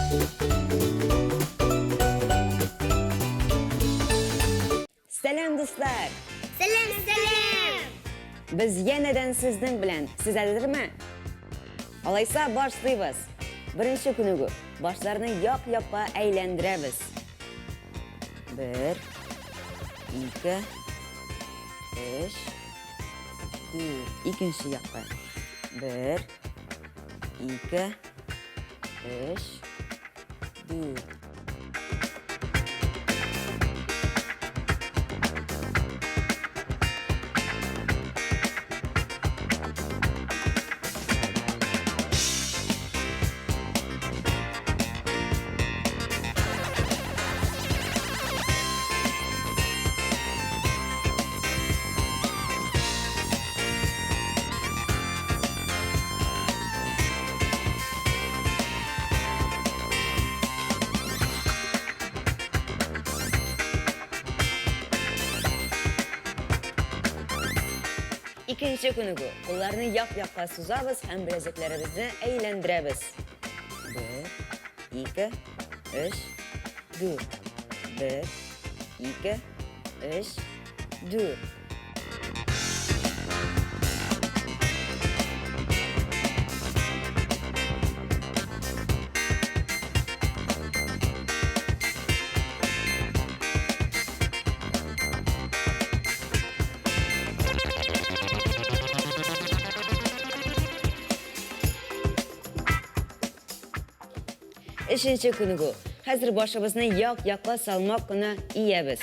Selam do'stlar. Selam selam. Biz yeniden sizden bilen. Siz hazırmı? Olaysa başlayız. Birinchi kuniga boshlarni yoq-yoqqa aylantiramiz. 1 2 3 4. Ikkinchi yoqqa. 1 2 3 4. İkinci kuniga qo'llarni yoq-yoqqa suzamiz ham bileziklarimizni aylantiramiz. 1 2 3 4. 1 2 3 4. Üçüncü kuniga hozir boshimizni yoq-yoqqa salmoqgina iyamiz.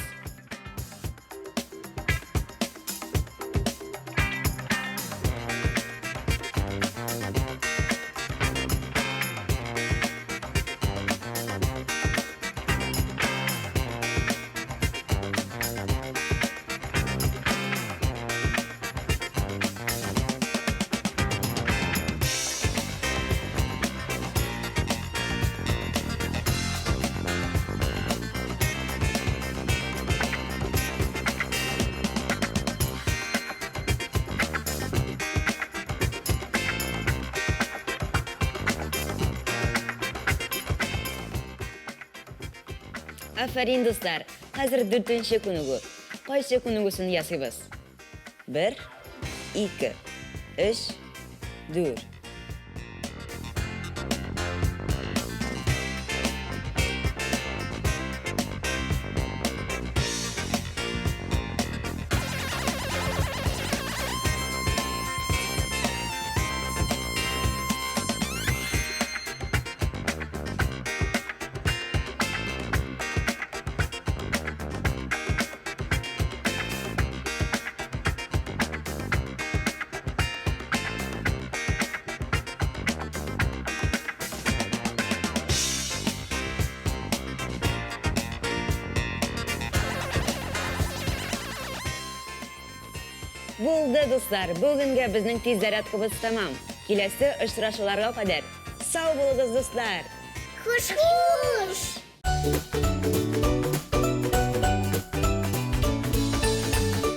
Aferin do'stlar. Hozir 4-chi kuniga. Qaysi kunigasini yasaymiz? 1 2 3 4. Bo'ldi do'stlar, bugungi bizning tez zaryadkamiz tamam. Kelasi uchrashuvlarga qadar sog' bo'linglar do'stlar. Xush xush.